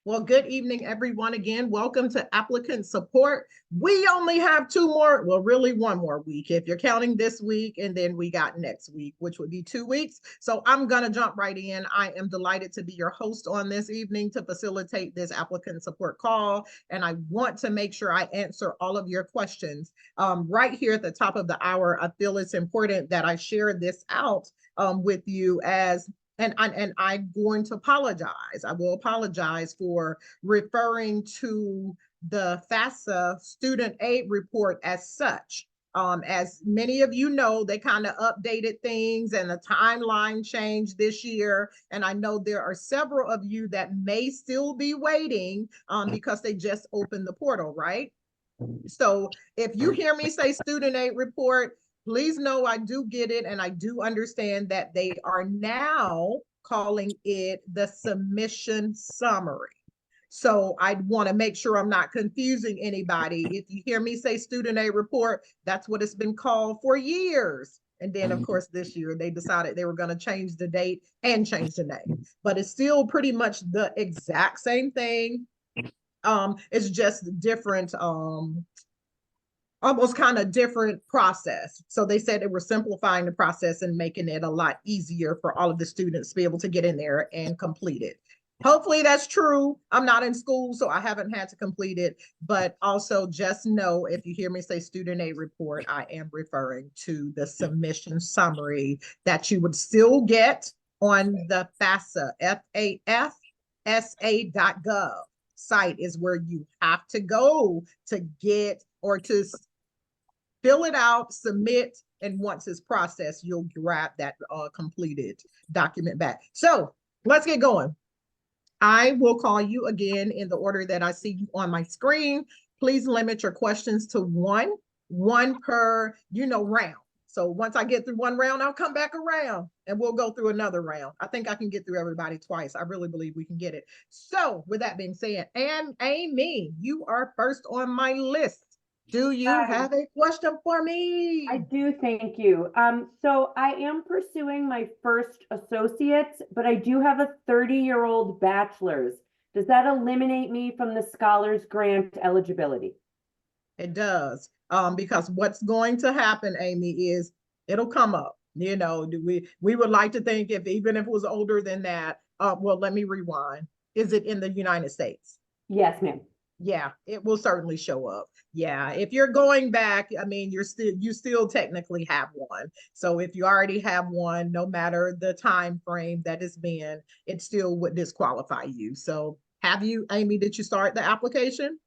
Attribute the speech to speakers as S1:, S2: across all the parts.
S1: Well, good evening, everyone. Again, welcome to Applicant Support. We only have two more, well, really one more week if you're counting this week, and then we got next week, which would be 2 weeks. So I'm going to jump right in. I am delighted to be your host on this evening to facilitate this applicant support call. And I want to make sure I answer all of your questions. Right here at the top of the hour, I feel it's important that I share this out with you as and I'm going to apologize. I will apologize for referring to the FAFSA student aid report as such. As many of you know, they kind of updated things and the timeline changed this year. And I know there are several of you that may still be waiting because they just opened the portal, right? So if you hear me say student aid report, please know I do get it and I do understand that they are now calling it the submission summary. So I want to make sure I'm not confusing anybody. If you hear me say student aid report, that's what it's been called for years. And then, of course, this year they decided they were going to change the date and change the name. But it's still pretty much the exact same thing. It's just different almost kind of different process. So they said they were simplifying the process and making it a lot easier for all of the students to be able to get in there and complete it. Hopefully that's true. I'm not in school, so I haven't had to complete it. But also just know if you hear me say student aid report, I am referring to the submission summary that you would still get on the FAFSA, FAFSA.gov site is where you have to go to get or to fill it out, submit, and once it's processed, you'll grab that completed document back. So let's get going. I will call you again in the order that I see you on my screen. Please limit your questions to one per, round. So once I get through one round, I'll come back around and we'll go through another round. I think I can get through everybody twice. I really believe we can get it. So with that being said, and Amy, you are first on my list. Do you have a question for me?
S2: I do, thank you. So I am pursuing my first associate's, but I do have a 30-year-old bachelor's. Does that eliminate me from the Scholars Grant eligibility?
S1: It does. Because what's going to happen, Amy, is it'll come up. We would like to think even if it was older than that. Well, let me rewind. Is it in the United States?
S2: Yes, ma'am.
S1: Yeah, it will certainly show up. Yeah, if you're going back, I mean, you still technically have one. So if you already have one, no matter the time frame that it's been, it still would disqualify you. So have you, Amy, did you start the application?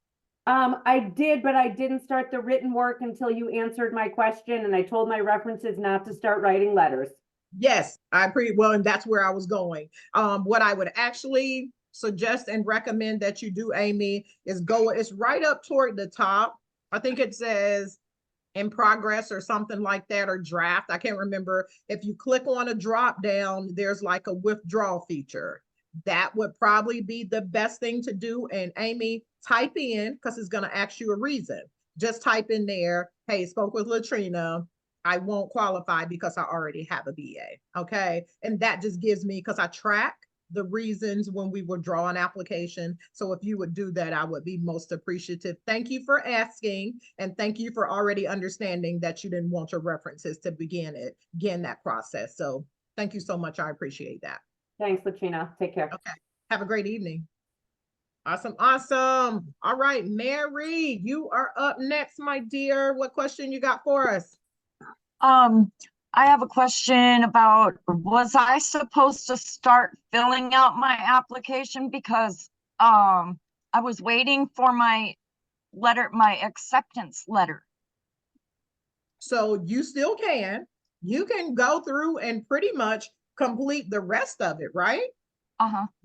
S2: I did, but I didn't start the written work until you answered my question, and I told my references not to start writing letters.
S1: Yes, well, and that's where I was going. What I would actually suggest and recommend that you do, Amy, is it's right up toward the top. I think it says in progress or something like that, or draft. I can't remember. If you click on a drop down, there's like a withdrawal feature. That would probably be the best thing to do. And Amy, type in, because it's going to ask you a reason. Just type in there, hey, spoke with Latrina. I won't qualify because I already have a BA. Okay. And that just gives me, because I track the reasons when we withdraw an application. So if you would do that, I would be most appreciative. Thank you for asking. And thank you for already understanding that you didn't want your references to begin that process. So thank you so much. I appreciate that.
S2: Thanks, Latrina. Take care.
S1: Okay. Have a great evening. Awesome. Awesome. All right, Mary, you are up next, my dear. What question you got for us?
S3: I have a question about, was I supposed to start filling out my application because I was waiting for my acceptance letter.
S1: So you still can. You can go through and pretty much complete the rest of it, right?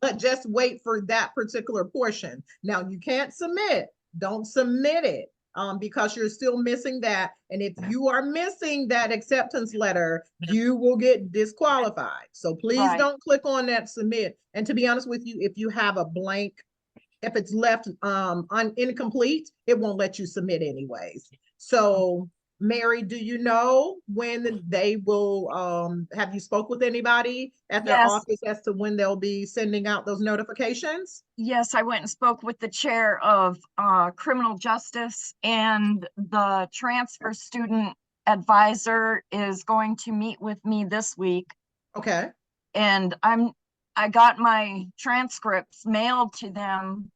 S1: But just wait for that particular portion. Now you can't submit. Don't submit it. Because you're still missing that. And if you are missing that acceptance letter, you will get disqualified. So please don't click on that submit. And to be honest with you, if you have a blank, if it's left incomplete, it won't let you submit anyways. So Mary, do you know when they will, have you spoke with anybody at their
S3: Yes,
S1: office as to when they'll be sending out those notifications?
S3: yes, I went and spoke with the chair of criminal justice, and the transfer student advisor is going to meet with me this week.
S1: Okay.
S3: And I got my transcripts mailed to them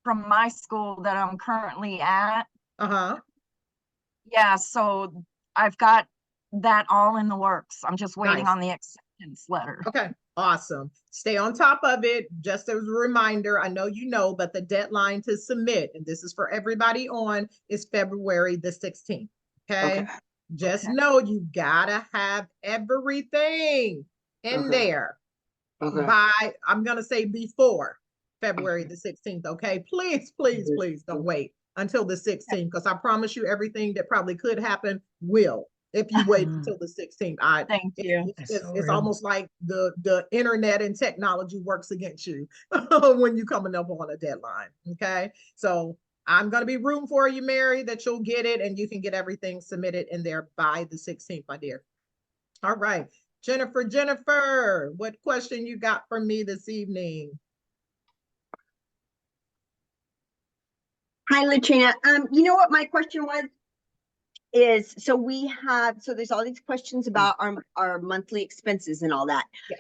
S3: from my school that I'm currently at.
S1: Uh-huh.
S3: Yeah, so I've got that all in the works. I'm just waiting
S1: Nice.
S3: on the acceptance letter.
S1: Okay, awesome. Stay on top of it. Just as a reminder, I know you know, but the deadline to submit, and this is for everybody on, is February the 16th. Okay. Just
S3: Okay.
S1: know you gotta have everything in there by, I'm gonna say before February the 16th. Okay. Please, please, please don't wait until the 16th, because I promise you everything that probably could happen will if you wait until the 16th.
S3: Thank you.
S1: It's almost like the internet and technology works against you when you're coming up on a deadline. Okay. So I'm going to be rooting for you, Mary, that you'll get it and you can get everything submitted in there by the 16th, my dear. All right. Jennifer, what question you got for me this evening?
S4: Hi, Latrina. You know what my question was? Is so there's all these questions about our monthly expenses and all that.
S1: Yeah.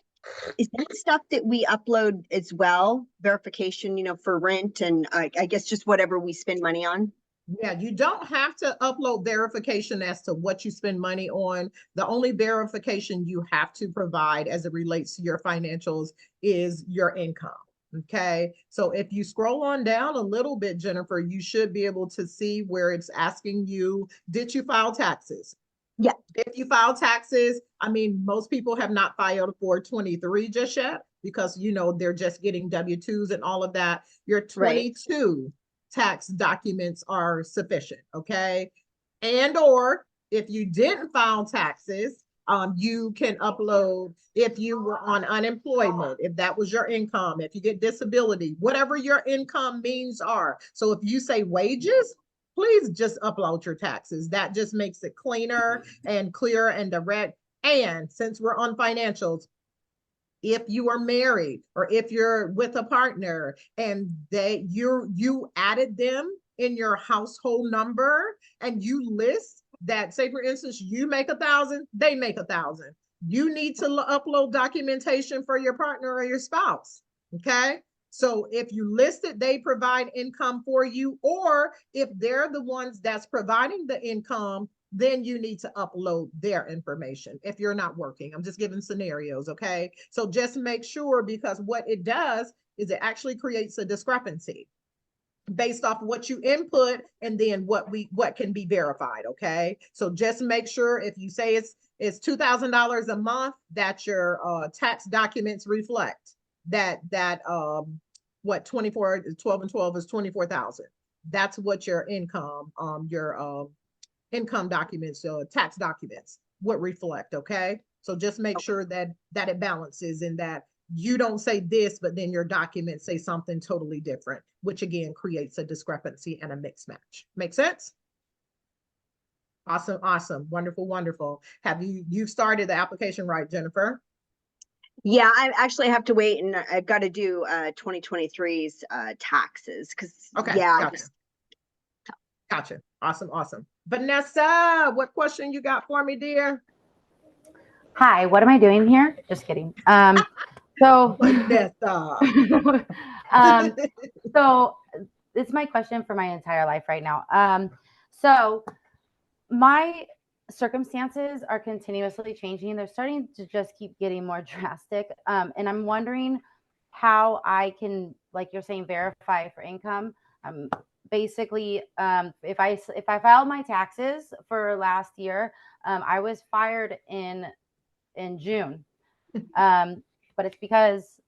S4: Is that stuff that we upload as well? Verification, for rent and I guess just whatever we spend money on?
S1: Yeah, you don't have to upload verification as to what you spend money on. The only verification you have to provide as it relates to your financials is your income. Okay, so if you scroll on down a little bit, Jennifer, you should be able to see where it's asking you, did you file taxes?
S4: Yeah.
S1: If you file taxes, I mean, most people have not filed for 23 just yet because, they're just getting W-2s and all of that. Your 22 tax documents are sufficient, okay? And or if you didn't file taxes, you can upload if you were on unemployment, if that was your income, if you get disability, whatever your income means are. So if you say wages, please just upload your taxes. That just makes it cleaner and clearer and direct. And since we're on financials, if you are married or if you're with a partner and you added them in your household number and you list that, say for instance, you make 1,000, they make 1,000. You need to upload documentation for your partner or your spouse. Okay. So if you list it, they provide income for you, or if they're the ones that's providing the income, then you need to upload their information if you're not working. I'm just giving scenarios, okay? So just make sure, because what it does is it actually creates a discrepancy based off what you input and then what can be verified, okay? So just make sure if you say it's $2,000 a month, that your tax documents reflect that 12 and 12 is 24,000. That's what your income, income documents, tax documents would reflect, okay? So just make sure that it balances and that you don't say this, but then your documents say something totally different, which again creates a discrepancy and a mix match. Make sense? Awesome, awesome, wonderful, wonderful. Have you started the application right, Jennifer?
S4: Yeah, I actually have to wait, and I've got to do 2023's taxes because
S1: Gotcha. Awesome, awesome. Vanessa, what question you got for me, dear?
S5: Hi, what am I doing here? Just kidding. So
S1: Vanessa.
S5: So it's my question for my entire life right now. So my circumstances are continuously changing. They're starting to just keep getting more drastic. And I'm wondering how I can, like you're saying, verify for income. Basically, if I filed my taxes for last year, I was fired in June. But it's because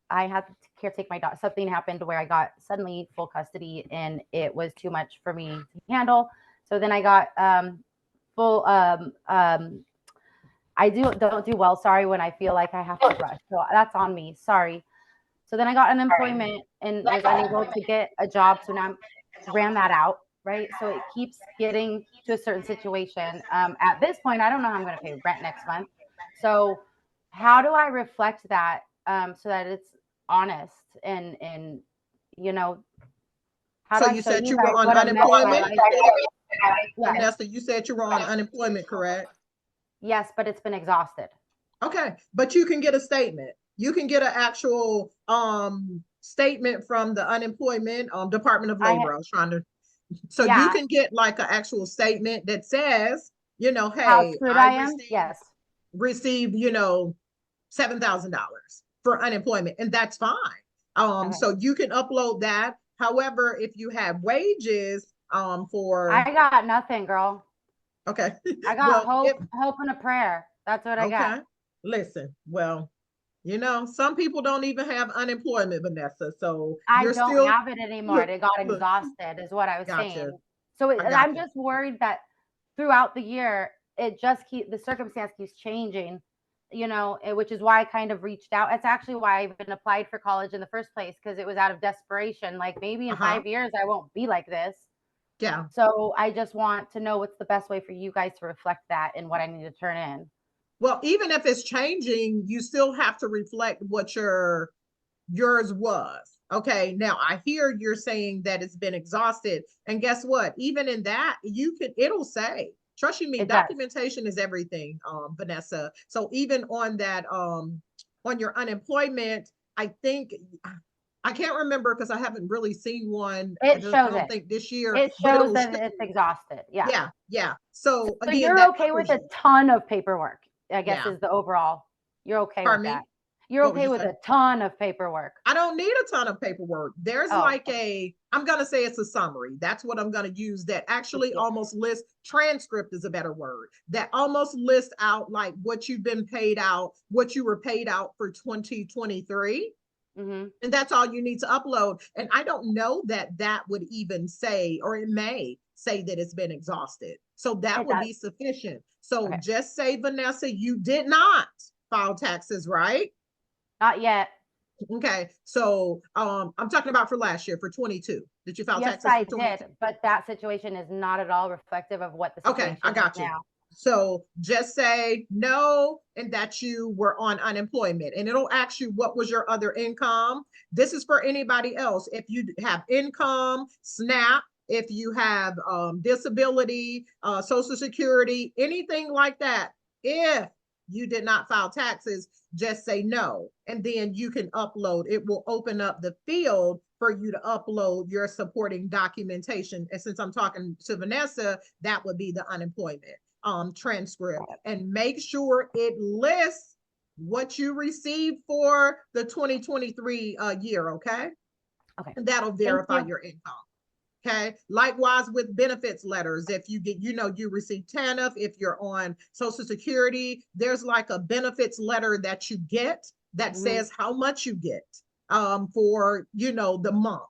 S5: I had to caretake my dog. Something happened where I got suddenly full custody and it was too much for me to handle. So then I got full I don't do well, sorry, when I feel like I have to rush. So that's on me. Sorry. So then I got unemployment and was unable to get a job. So now I ran that out. right? So it keeps getting to a certain situation. At this point, I don't know how I'm going to pay rent next month. So how do I reflect that so that it's honest and you know, how do
S1: So
S5: I
S1: you
S5: show
S1: said
S5: you
S1: you
S5: guys
S1: were on
S5: what a mess my
S1: unemployment?
S5: life is? Yes,
S1: Vanessa, you said you were on unemployment, correct?
S5: yes, but it's been exhausted.
S1: Okay, but you can get a statement. You can get an actual statement from the unemployment Department of Labor. I was trying to, so you
S5: Yeah.
S1: can get like an actual statement that says, you know,
S5: How
S1: hey,
S5: screwed
S1: I
S5: I am? Yes.
S1: received, you know, $7,000 for unemployment, and that's fine.
S5: Okay.
S1: So you can upload that. However, if you have wages, for
S5: I got nothing, girl.
S1: okay,
S5: I got
S1: well,
S5: hope and a prayer. That's what I got.
S1: okay, listen, well, you know, some people don't even have unemployment, Vanessa. So
S5: I
S1: you're
S5: don't
S1: still,
S5: have it anymore.
S1: look,
S5: It got
S1: look,
S5: exhausted, is what I was
S1: gotcha.
S5: saying. So
S1: I
S5: I'm
S1: gotcha.
S5: just worried that throughout the year, the circumstance keeps changing, you know, which is why I kind of reached out. It's actually why I even applied for college in the first place, because it was out of desperation. Like maybe in 5 years, I won't be like this.
S1: Yeah.
S5: So I just want to know what's the best way for you guys to reflect that and what I need to turn in.
S1: Well, even if it's changing, you still have to reflect what yours was. Okay. Now I hear you're saying that it's been exhausted. And guess what? Even in that, it'll say, trust you me,
S5: It does.
S1: documentation is everything, Vanessa. So even on that, on your unemployment, I think I can't remember because I haven't really seen one. I
S5: It shows
S1: don't
S5: it.
S1: think this year,
S5: It
S1: but
S5: shows that it's exhausted. Yeah.
S1: yeah, yeah. So
S5: So
S1: again,
S5: you're
S1: that
S5: okay with
S1: covers
S5: a
S1: you.
S5: ton of paperwork, I guess
S1: Yeah.
S5: is the overall. You're okay
S1: Pardon
S5: with
S1: me?
S5: that. You're
S1: What would
S5: okay
S1: you
S5: with
S1: say?
S5: a ton of paperwork.
S1: I don't need a ton of paperwork. There's
S5: Oh,
S1: like I'm going to say it's a summary. That's what I'm going to use that actually
S5: yeah.
S1: almost lists, transcript is a better word, that almost lists out like what you've been paid out, what you were paid out for 2023.
S5: Mm-hmm.
S1: And that's all you need to upload. And I don't know that that would even say, or it may say that it's been exhausted. So that
S5: It
S1: would
S5: does.
S1: be sufficient. So
S5: Okay.
S1: just say, Vanessa, you did not file taxes, right?
S5: Not yet.
S1: Okay, so I'm talking about for last year, for 22. Did you file
S5: Yes,
S1: taxes
S5: I
S1: for 22?
S5: did, but that situation is not at all reflective of what the situation
S1: Okay, I
S5: is
S1: got you.
S5: now.
S1: So just say no and that you were on unemployment, and it'll ask you what was your other income. This is for anybody else. If you have income, SNAP, if you have disability, Social Security, anything like that, if you did not file taxes, just say no. And then you can upload. It will open up the field for you to upload your supporting documentation. And since I'm talking to Vanessa, that would be the unemployment transcript. And make sure it lists what you received for the 2023 year, okay?
S5: Okay.
S1: And that'll verify your income. Okay. Likewise with benefits letters, if you get, you know, you receive TANF, if you're on Social Security, there's like a benefits letter that you get that says how much you get for, you know, the month.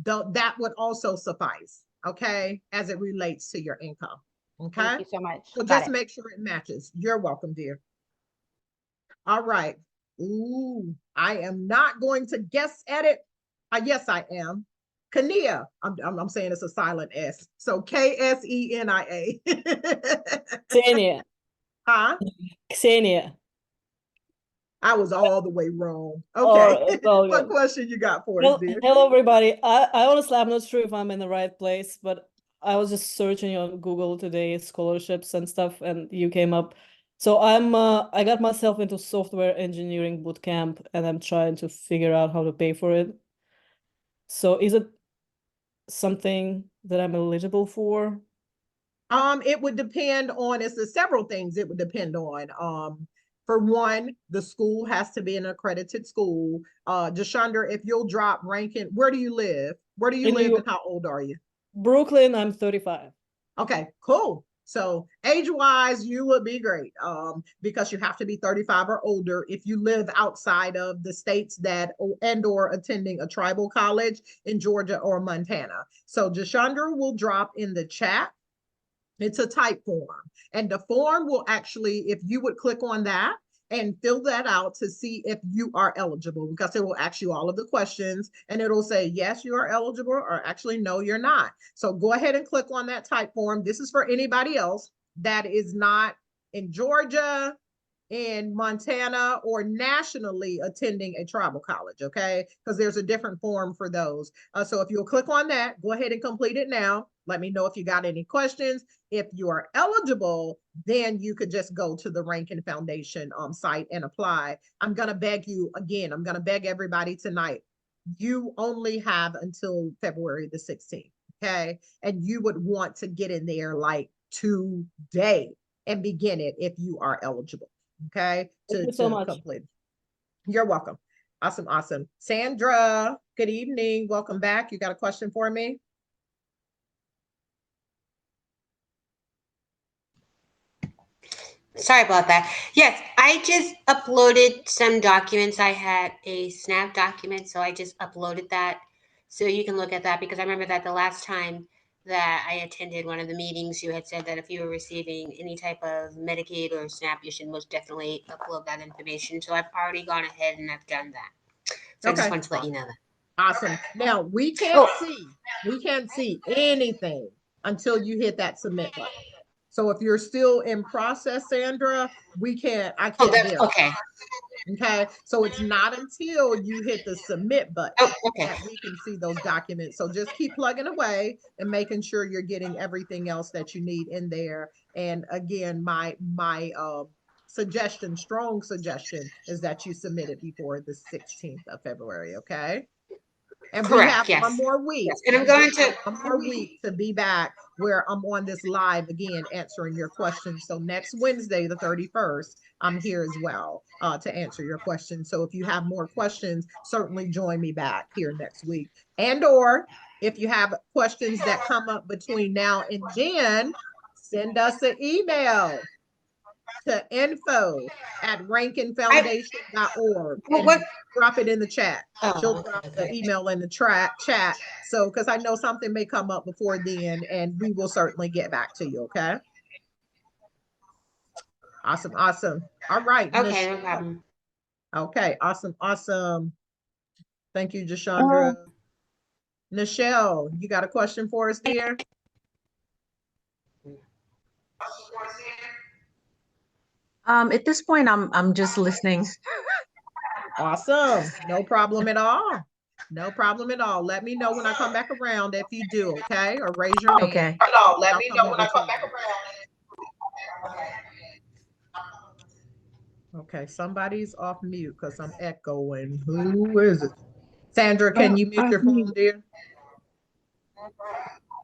S1: That would also suffice, okay, as it relates to your income. Okay.
S5: Thank you so much.
S1: So
S5: Got
S1: just
S5: it.
S1: make sure it matches. You're welcome, dear. All right. Ooh, I am not going to guess at it. Yes, I am. Kania. I'm saying it's a silent S. So Ksenia.
S6: Ksenia.
S1: Huh?
S6: Ksenia.
S1: I was all the way wrong. Okay. What question you got for us, dear?
S6: Hello, everybody. I honestly, I'm not sure if I'm in the right place, but I was just searching on Google today, scholarships and stuff, and you came up. So I got myself into software engineering bootcamp, and I'm trying to figure out how to pay for it. So is it something that I'm eligible for?
S1: It would depend on, it's several things it would depend on. For one, the school has to be an accredited school. Deshandra, if you'll drop ranking, where do you live? Where do you live and how old are you?
S6: Brooklyn, I'm 35.
S1: Okay, cool. So age-wise, you would be great because you have to be 35 or older if you live outside of the states that or attending a tribal college in Georgia or Montana. So Deshandra will drop in the chat. It's a type form, and the form will actually, if you would click on that, and fill that out to see if you are eligible, because it will ask you all of the questions and it'll say, yes, you are eligible, or actually, no, you're not. So go ahead and click on that type form. This is for anybody else that is not in Georgia, in Montana, or nationally attending a tribal college, okay? Because there's a different form for those. So if you'll click on that, go ahead and complete it now. Let me know if you got any questions. If you are eligible, then you could just go to the Rankin Foundation site and apply. I'm gonna beg you again, I'm gonna beg everybody tonight, you only have until February the 16th, okay? And you would want to get in there like today and begin it if you are eligible. Okay,
S6: Thank you so much.
S1: complete. You're welcome. Awesome, awesome. Sandra, good evening. Welcome back. You got a question for me?
S7: Sorry about that. Yes, I just uploaded some documents. I had a Snap document, so I just uploaded that. So you can look at that, because I remember that the last time that I attended one of the meetings, you had said that if you were receiving any type of Medicaid or SNAP, you should most definitely upload that information. So I've already gone ahead and I've done that. So I just
S1: Okay.
S7: wanted to let you know that.
S1: Awesome. Now we can't see anything until you hit that submit button. So if you're still in process, Sandra, I
S7: Oh,
S1: can't
S7: that's
S1: verify.
S7: okay.
S1: Okay, so it's not until you hit the submit button
S7: Oh, okay.
S1: that we can see those documents. So just keep plugging away and making sure you're getting everything else that you need in there. And again, my suggestion, strong suggestion, is that you submit it before the 16th of February, okay? And we have
S7: Correct. Yes.
S1: one more week.
S7: Yes. And I'm going to
S1: One more week to be back where I'm on this live again, answering your questions. So next Wednesday, the 31st, I'm here as well to answer your questions. So if you have more questions, certainly join me back here next week. And or if you have questions that come up between now and then, send us an email to info@rankinfoundation.org and drop it in the chat. She'll drop the email in the chat. So, because I know something may come up before then, and we will certainly get back to you. Okay. Awesome. Awesome. All right.
S7: Okay, no problem.
S1: Okay. Awesome. Awesome. Thank you, Jashandra. Nichelle, you got a question for us, dear?
S8: At this point, I'm just listening.
S1: Awesome. No problem at all. No problem at all. Let me know when I come back around if you do, okay? Or raise your hand.
S8: Okay.
S1: No, let me know when I come back around. Okay, somebody's off mute because I'm echoing. Who is it? Sandra, can you mute your phone, dear?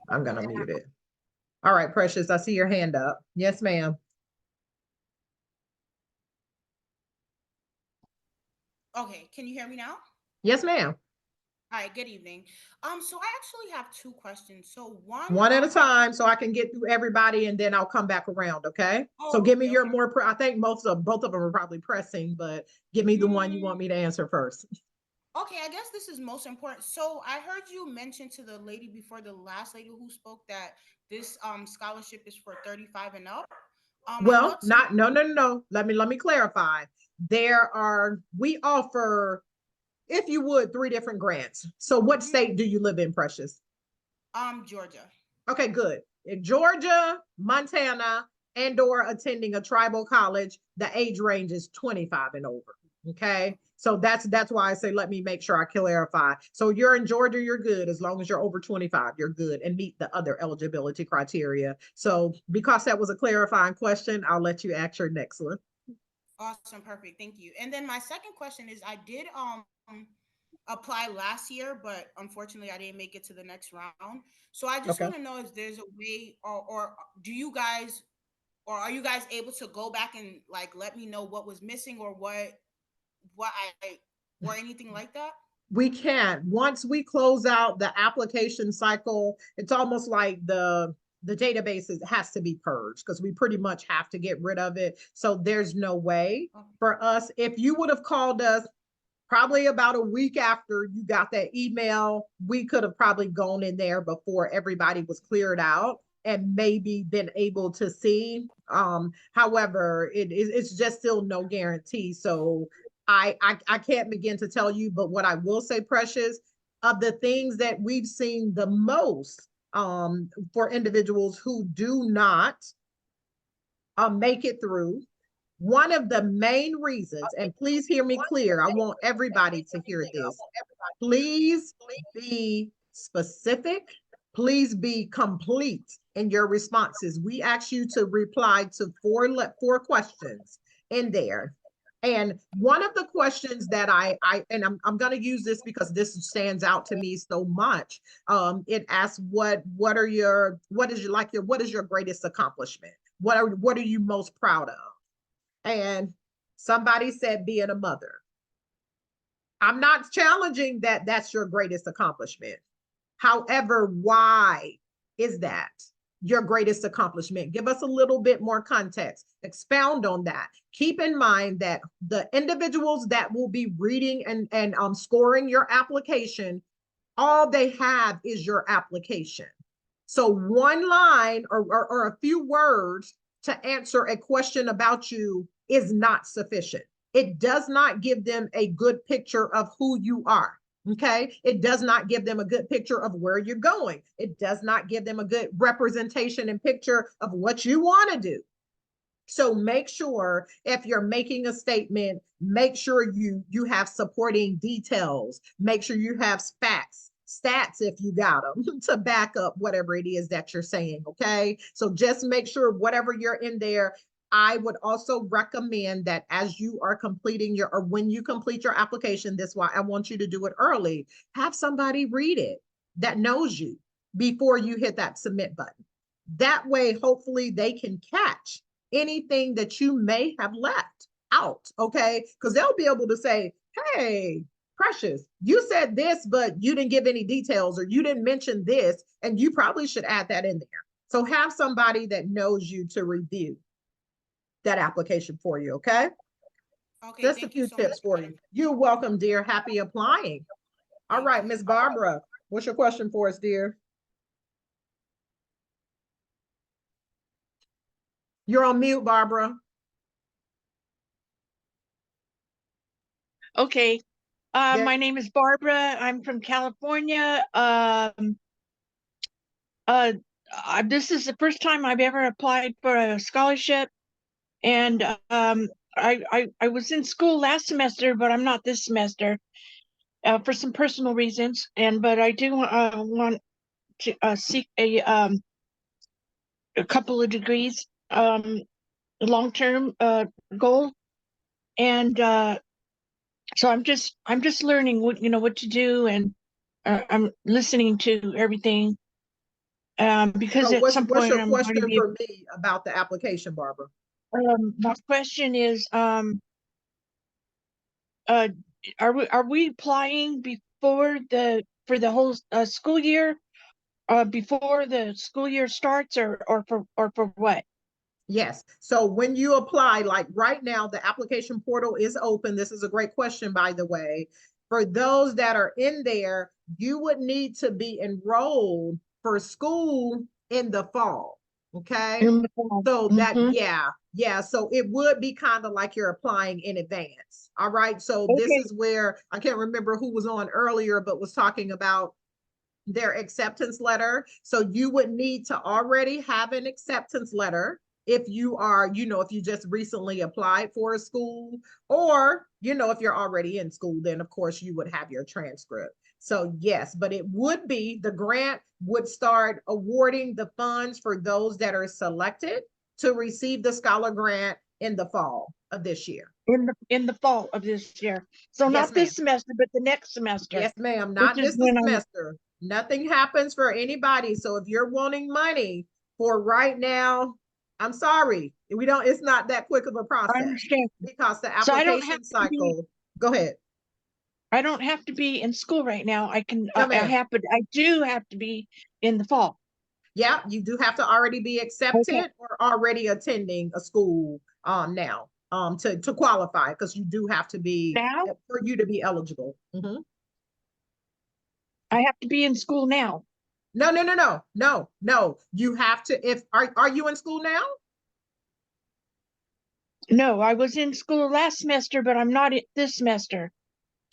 S1: I'm gonna mute it. All right, Precious, I see your hand up. Yes, ma'am.
S9: Okay, can you hear me now?
S1: Yes, ma'am.
S9: Hi, good evening. So I actually have two questions. So
S1: one at a time, so I can get through everybody, and then I'll come back around. Okay. So give me your more. I think both of them are probably pressing, but give me the one you want me to answer first.
S9: Okay, I guess this is most important. So I heard you mention to the lady before, the last lady who spoke, that this scholarship is for 35 and up.
S1: Well, not no. Let me clarify. We offer, if you would, 3 different grants. So what state do you live in, Precious?
S9: Georgia.
S1: Okay, good. In Georgia, Montana, and or attending a tribal college, the age range is 25 and over. Okay. So that's why I say, let me make sure I clarify. So you're in Georgia, you're good. As long as you're over 25, you're good and meet the other eligibility criteria. So because that was a clarifying question, I'll let you ask your next one.
S9: Awesome. Perfect. Thank you. And then my second question is, I did apply last year, but unfortunately I didn't make it to the next round. So I just want to know if there's a way, or do you guys, or are you guys able to go back and like let me know what was missing, or what or anything like that?
S1: We can. Once we close out the application cycle, it's almost like the database has to be purged, because we pretty much have to get rid of it. So there's no way for us. If you would have called us probably about a week after you got that email, we could have probably gone in there before everybody was cleared out. and maybe been able to see. However, it's just still no guarantee. So I can't begin to tell you, but what I will say, Precious, of the things that we've seen the most for individuals who do not make it through, one of the main reasons, and please hear me clear, I want everybody to hear this. Please be specific. Please be complete in your responses. We ask you to reply to four questions in there. And one of the questions that I'm going to use this because this stands out to me so much. It asks what is your greatest accomplishment? What are you most proud of? And somebody said being a mother. I'm not challenging that that's your greatest accomplishment. However, why is that your greatest accomplishment? Give us a little bit more context. Expound on that. Keep in mind that the individuals that will be reading and scoring your application, all they have is your application. So one line or a few words to answer a question about you is not sufficient. It does not give them a good picture of who you are. Okay. It does not give them a good picture of where you're going. It does not give them a good representation and picture of what you want to do. So make sure if you're making a statement, make sure you have supporting details. Make sure you have facts, stats if you got them to back up whatever it is that you're saying. Okay. So just make sure whatever you're in there. I would also recommend that as you are completing or when you complete your application, this is why I want you to do it early, have somebody read it that knows you before you hit that submit button. That way, hopefully they can catch anything that you may have left out, okay? Because they'll be able to say, hey, Precious, you said this, but you didn't give any details or you didn't mention this, and you probably should add that in there. So have somebody that knows you to review that application for you, okay?
S9: Okay,
S1: just a few tips for you. You're welcome, dear. Happy applying. All right, Miss Barbara, what's your question for us, dear? You're on mute, Barbara.
S10: Okay.
S1: There-
S10: My name is Barbara. I'm from California. This is the first time I've ever applied for a scholarship. And I was in school last semester, but I'm not this semester for some personal reasons. But I do want to seek a couple of degrees, long-term goal. And so I'm just learning what to do, and I'm listening to everything. Because
S1: So
S10: at some
S1: what's
S10: point
S1: your
S10: I'm going to
S1: question
S10: be.
S1: for me about the application, Barbara?
S10: My question is, are we applying before for the whole school year, before the school year starts, or for what?
S1: Yes. So when you apply, like right now, the application portal is open. This is a great question, by the way. For those that are in there, you would need to be enrolled for school in the fall. Okay. So that, yeah. So it would be kind of like you're applying in advance. All right. So this is where I can't remember who was on earlier, but was talking about their acceptance letter. So you would need to already have an acceptance letter if you are, if you just recently applied for a school, or, if you're already in school, then of course you would have your transcript. So yes, but it would be, the grant would start awarding the funds for those that are selected to receive the scholar grant in the fall of this year.
S10: In the fall of this year. So
S1: yes,
S10: not this semester, but the next semester.
S1: Yes, ma'am. Not this semester. Nothing happens for anybody. So if you're wanting money for right now, I'm sorry. It's not that quick of a process.
S10: I understand.
S1: Because the application cycle, go ahead.
S10: I don't have to be in school right now. I can,
S1: No,
S10: I do have to be in the fall.
S1: Yeah, you do have to already be accepted or already attending a school now to qualify, because you do have to be, for you to be eligible.
S10: I have to be in school now.
S1: No. You have to, if, are you in school now?
S10: No, I was in school last semester, but I'm not this semester.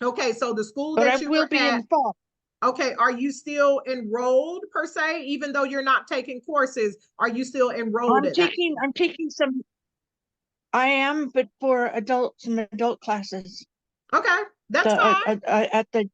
S1: Okay, so the school
S10: But I
S1: that you
S10: will
S1: were
S10: be
S1: at,
S10: in fall.
S1: okay, are you still enrolled per se, even though you're not taking courses? Are you still enrolled at that?
S10: I'm taking some. I am, but for some adult classes.
S1: Okay, that's fine.
S10: At the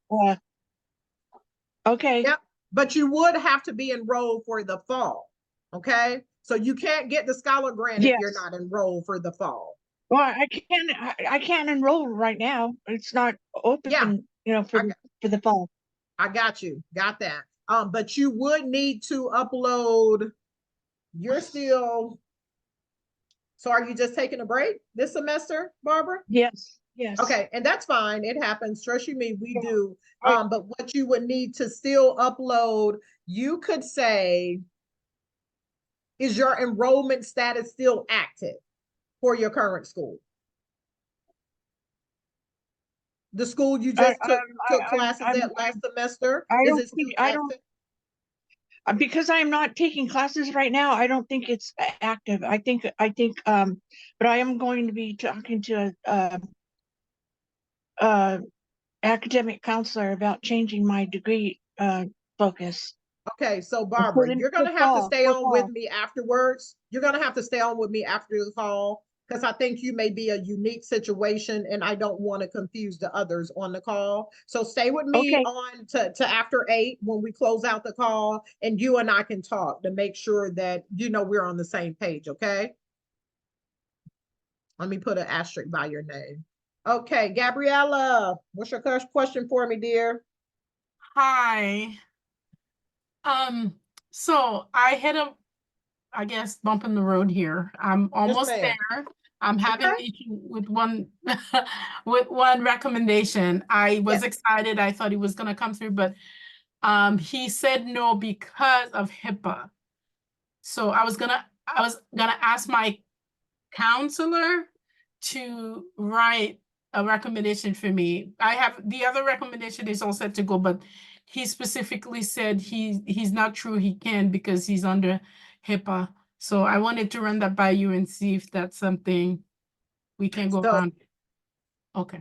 S10: okay.
S1: Yep, but you would have to be enrolled for the fall. Okay, so you can't get the scholar grant if you're
S10: Yes.
S1: not enrolled for the fall.
S10: Well, I can't enroll right now. It's not open,
S1: Yeah,
S10: for the fall.
S1: I got you. Got that. But you would need to upload. You're still. So are you just taking a break this semester, Barbara?
S10: Yes. Yes.
S1: Okay, and that's fine. It happens. Trust you me, we
S10: Yeah.
S1: do. But what you would need to still upload, you could say, is your enrollment status still active for your current school? The school you just took classes at last semester, is it still active?
S10: Because I'm not taking classes right now, I don't think it's active. I think, but I am going to be talking to a academic counselor about changing my degree focus.
S1: Okay, so Barbara, you're gonna have to stay on with me afterwards. You're gonna have to stay on with me after the call, because I think you may be a unique situation and I don't want to confuse the others on the call. So stay with me on to after 8 when we close out the call, and you and I can talk to make sure that we're on the same page, okay? Let me put an asterisk by your name. Okay, Gabriella, what's your question for me, dear?
S11: Hi. So I hit I guess, bump in the road here. I'm almost there. I'm having an issue with one with one recommendation. I was excited. I thought he was gonna come through, but he said no because of HIPAA. So I was gonna ask my counselor to write a recommendation for me. I have the other recommendation is all set to go, but he specifically said he's not sure he can because he's under HIPAA. So I wanted to run that by you and see if that's something we can go around. Okay.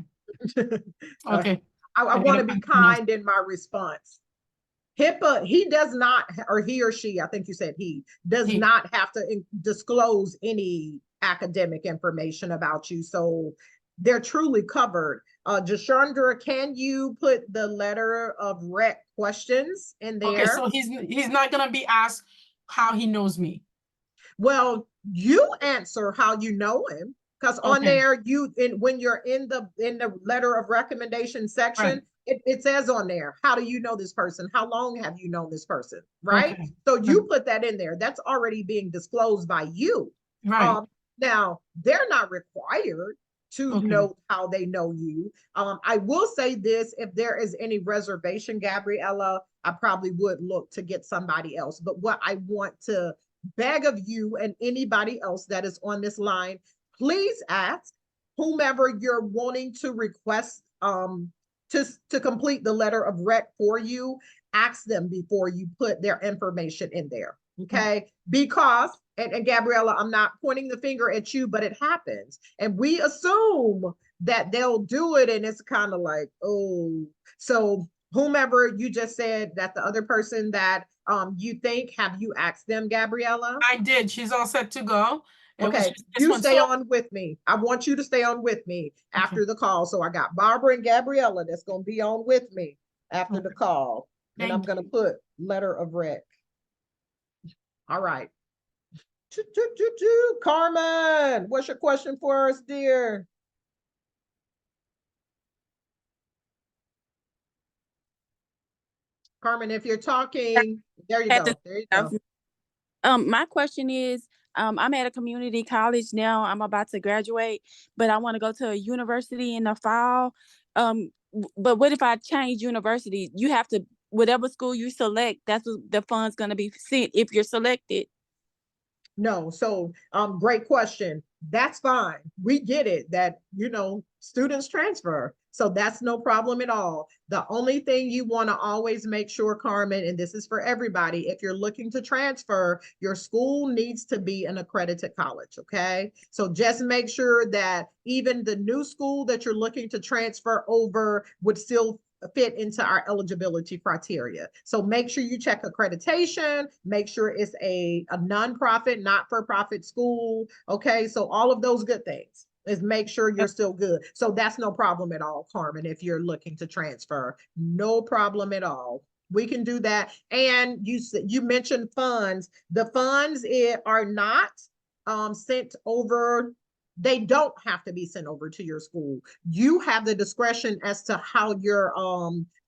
S11: Okay.
S1: I want to be kind in my response. HIPAA, he does not, or he or she, I think you said he, does not have to disclose any academic information about you. So they're truly covered. Jashandra, can you put the letter of rec questions in there?
S11: Okay, so he's not gonna be asked how he knows me.
S1: Well, you answer how you know him, because on there when you're in the letter of recommendation section, it says on there, how do you know this person? How long have you known this person? Right? So you put that in there. That's already being disclosed by you.
S11: Right.
S1: Now they're not required to know how they know you. I will say this, if there is any reservation, Gabriella, I probably would look to get somebody else. But what I want to beg of you and anybody else that is on this line, please ask whomever you're wanting to request to complete the letter of rec for you. Ask them before you put their information in there, okay? Because, and Gabriella, I'm not pointing the finger at you, but it happens. And we assume that they'll do it, and it's kind of like, oh. So whomever you just said that the other person that you think, have you asked them, Gabriella?
S11: I did. She's all set to go.
S1: Okay, you stay on with me. I want you to stay on with me after the call. So I got Barbara and Gabriella that's going to be on with me after the call. And I'm going to put letter of rec. All right. Carmen, what's your question for us, dear? Carmen, if you're talking, there you go. There you go.
S12: My question is, I'm at a community college now. I'm about to graduate, but I want to go to a university in the fall. But what if I change university? You have to, whatever school you select, that's what the fund's going to be sent if you're selected.
S1: No, so great question. That's fine. We get it that, students transfer. So that's no problem at all. The only thing you want to always make sure, Carmen, and this is for everybody, if you're looking to transfer, your school needs to be an accredited college, okay? So just make sure that even the new school that you're looking to transfer over would still fit into our eligibility criteria. So make sure you check accreditation, make sure it's a nonprofit, not-for-profit school, okay? So all of those good things is make sure you're still good. So that's no problem at all, Carmen, if you're looking to transfer. No problem at all. We can do that. And you mentioned funds. The funds are not sent over. They don't have to be sent over to your school. You have the discretion as to how your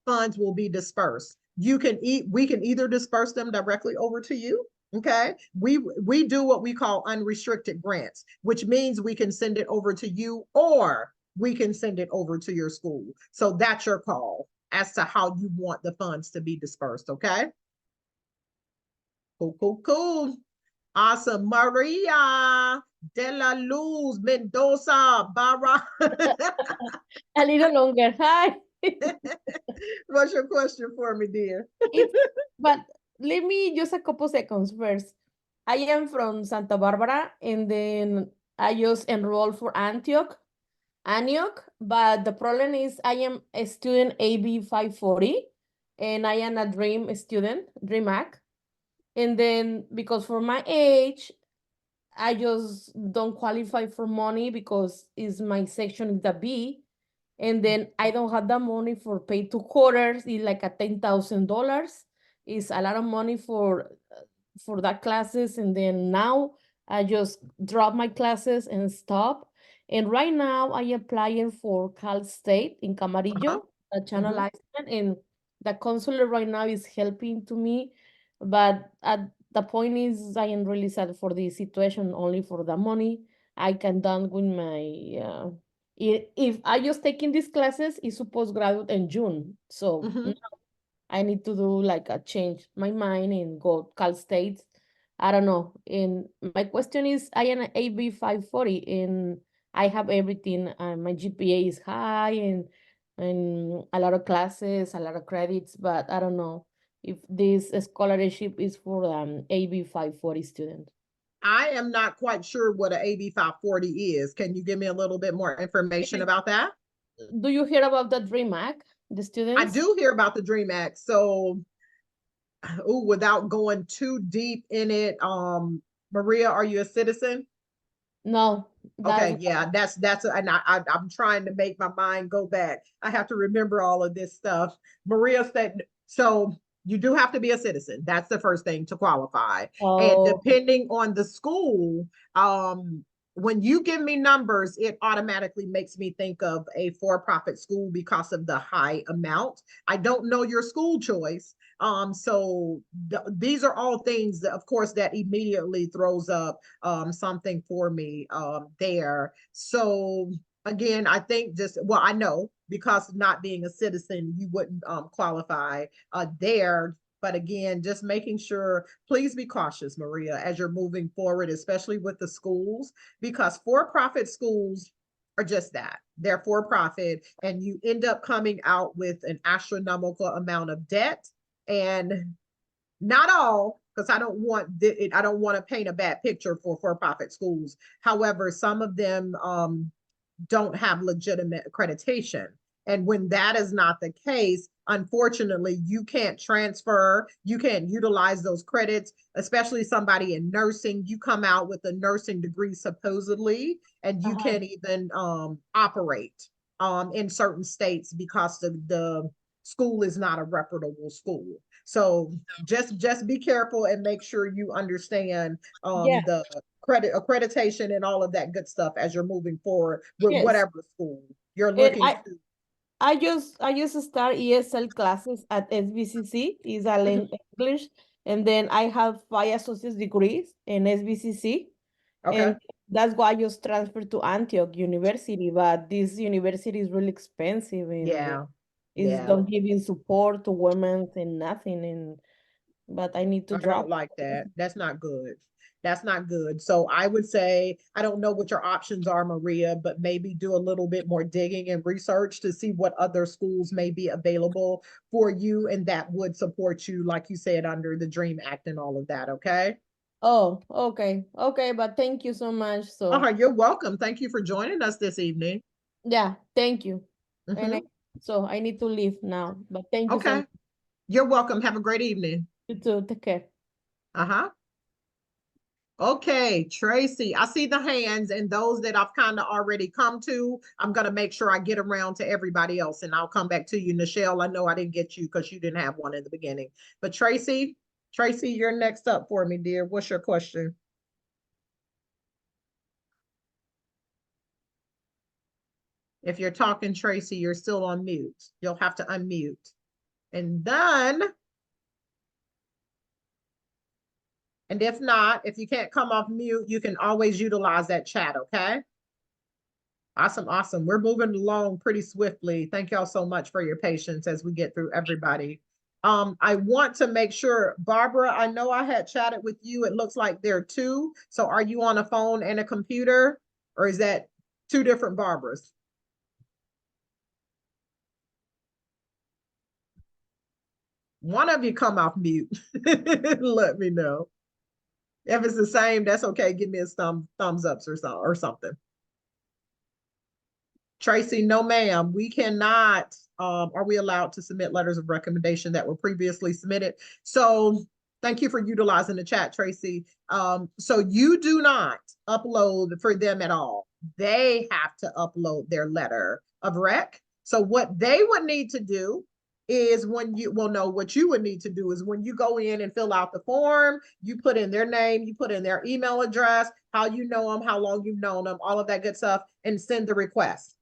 S1: funds will be dispersed. We can either disperse them directly over to you. Okay, we do what we call unrestricted grants, which means we can send it over to you or we can send it over to your school. So that's your call as to how you want the funds to be dispersed. Okay. Cool. Awesome. Maria de la Luz Mendoza Barra.
S13: A little longer. Hi.
S1: What's your question for me, dear?
S13: But let me just a couple seconds first. I am from Santa Barbara, and then I just enrolled for Antioch, but the problem is I am a student AB 540, and I am a Dream student, DreamAc. And then because for my age, I just don't qualify for money because is my section is the B. And then I don't have the money for pay 2 quarters. It's like a $10,000. It's a lot of money for that classes. And then now I just drop my classes and stop. And right now I applying for Cal State in Camarillo, a channel license, and the consular right now is helping to me. But at the point is I am really sad for this situation, only for the money. I can done with my if I just taking these classes, it's supposed graduate in June. So now I need to do like a change my mind and go Cal State. I don't know. And my question is, I am an AB 540 and I have everything. My GPA is high and a lot of classes, a lot of credits, but I don't know if this scholarship is for AB 540 student.
S1: I am not quite sure what an AB 540 is. Can you give me a little bit more information about that?
S13: Do you hear about the DreamAc, the students?
S1: I do hear about the DreamAc. So, without going too deep in it, Maria, are you a citizen?
S13: No.
S1: Okay, yeah, and I'm trying to make my mind go back. I have to remember all of this stuff. Maria said, so you do have to be a citizen. That's the first thing to qualify. And depending on the school, when you give me numbers, it automatically makes me think of a for-profit school because of the high amount. I don't know your school choice. So these are all things that, of course, that immediately throws up something for me there. So again, I think I know because not being a citizen, you wouldn't qualify there. But again, just making sure, please be cautious, Maria, as you're moving forward, especially with the schools, because for-profit schools are just that. They're for-profit, and you end up coming out with an astronomical amount of debt. And not all, because I don't want to paint a bad picture for-profit schools. However, some of them don't have legitimate accreditation. And when that is not the case, unfortunately, you can't transfer, you can't utilize those credits, especially somebody in nursing. You come out with a nursing degree supposedly, and you can't even operate in certain states because the school is not a reputable school. So just be careful and make sure you understand the accreditation and all of that good stuff as you're moving forward with whatever school you're looking to.
S13: I just start ESL classes at SBCC, is a English, and then I have 5 associate degrees in SBCC.
S1: Okay.
S13: And that's why I just transferred to Antioch University, but this university is really expensive and don't giving support to women and nothing. But I need to drop.
S1: Don't like that. That's not good. That's not good. So I would say, I don't know what your options are, Maria, but maybe do a little bit more digging and research to see what other schools may be available for you and that would support you, like you said, under the DREAM Act and all of that, okay?
S13: Oh, okay. Okay, but thank you so much. So
S1: You're welcome. Thank you for joining us this evening.
S13: yeah, thank you. And
S1: Mhm.
S13: so I need to leave now, but thank you so
S1: Okay.
S13: much.
S1: You're welcome. Have a great evening.
S13: You too. Take care.
S1: Uh-huh. Okay, Tracy, I see the hands and those that I've kind of already come to. I'm going to make sure I get around to everybody else and I'll come back to you. Nichelle, I know I didn't get you because you didn't have one in the beginning. But Tracy, you're next up for me, dear. What's your question? If you're talking, Tracy, you're still on mute. You'll have to unmute. And then, and if not, if you can't come off mute, you can always utilize that chat, okay? Awesome, awesome. We're moving along pretty swiftly. Thank y'all so much for your patience as we get through everybody. I want to make sure, Barbara, I know I had chatted with you. It looks like there are two. So are you on a phone and a computer, or is that two different Barbaras? One of you come off mute. Let me know. If it's the same, that's okay. Give me a thumbs ups or something. Tracy, no ma'am, we cannot, are we allowed to submit letters of recommendation that were previously submitted? So thank you for utilizing the chat, Tracy. So you do not upload for them at all. They have to upload their letter of rec. So what they would need to do is when you, well, no, what you would need to do is when you go in and fill out the form, you put in their name, you put in their email address, how you know them, how long you've known them, all of that good stuff, and send the request.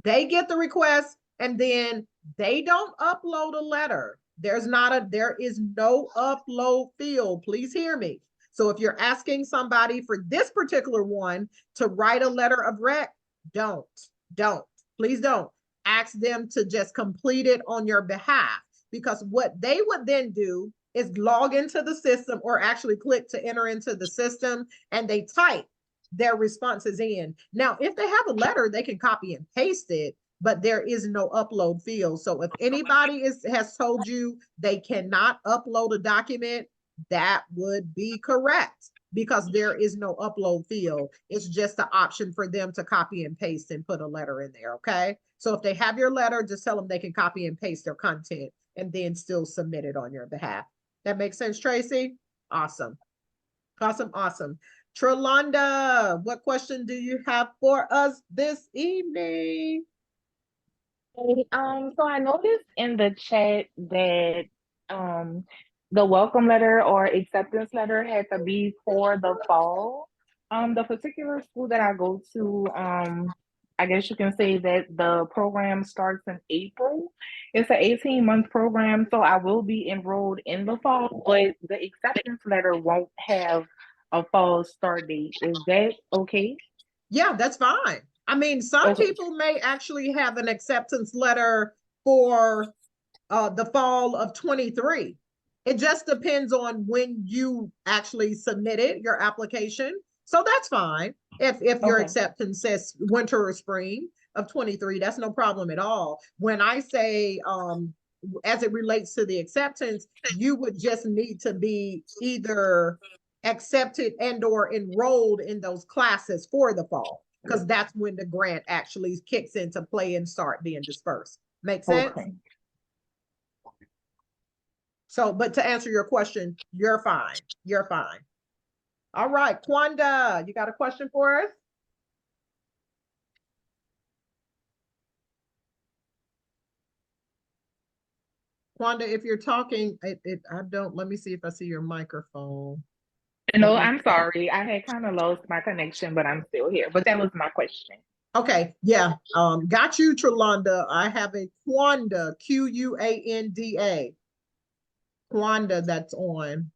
S1: They get the request and then they don't upload a letter. There is no upload field. Please hear me. So if you're asking somebody for this particular one to write a letter of rec, please don't ask them to just complete it on your behalf, because what they would then do is log into the system or actually click to enter into the system and they type their responses in. Now, if they have a letter, they can copy and paste it, but there is no upload field. So if anybody has told you they cannot upload a document, that would be correct, because there is no upload field. It's just an option for them to copy and paste and put a letter in there, okay? So if they have your letter, just tell them they can copy and paste their content and then still submit it on your behalf. That makes sense, Tracy? Awesome. Awesome, awesome. Trelonda, what question do you have for us this evening?
S14: So I noticed in the chat that the welcome letter or acceptance letter had to be for the fall. The particular school that I go to, I guess you can say that the program starts in April. It's an 18-month program, so I will be enrolled in the fall, but the acceptance letter won't have a fall start date. Is that okay?
S1: Yeah, that's fine. I mean, some people may actually have an acceptance letter for the fall of 23. It just depends on when you actually submitted your application. So that's fine. If your acceptance says winter or spring of 23, that's no problem at all. When I say, as it relates to the acceptance, you would just need to be either accepted and or enrolled in those classes for the fall, because that's when the grant actually kicks into play and start being dispersed. Make sense?
S14: Okay.
S1: So, but to answer your question, you're fine. You're fine. All right, Kwanda, you got a question for us? Kwanda, if you're talking, let me see if I see your microphone.
S14: No, I'm sorry. I had kind of lost my connection, but I'm still here. But that was my question.
S1: Okay, yeah. Got you, Trelonda. I have a Kwanda, Q-U-A-N-D-A. Kwanda that's on.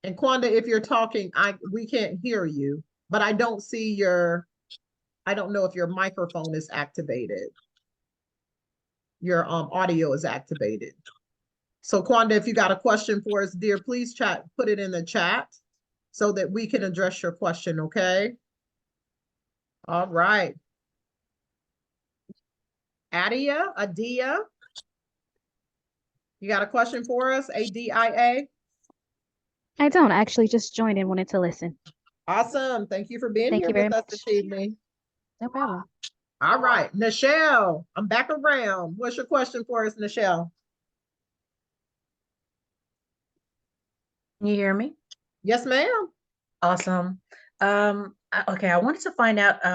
S1: And Kwanda, if you're talking, we can't hear you, but I don't see I don't know if your microphone is activated. Your audio is activated. So Kwanda, if you got a question for us, dear, please put it in the chat. so that we can address your question, okay? All right. Adia, you got a question for us? ADIA?
S15: I don't. I actually just joined and wanted to listen.
S1: Awesome. Thank you for being
S15: Thank
S1: here
S15: you very
S1: with us
S15: much.
S1: this evening.
S15: No problem.
S1: All right, Nichelle, I'm back around. What's your question for us, Nichelle?
S8: Can you hear me?
S1: Yes, ma'am.
S8: Awesome. Okay, I wanted to find out,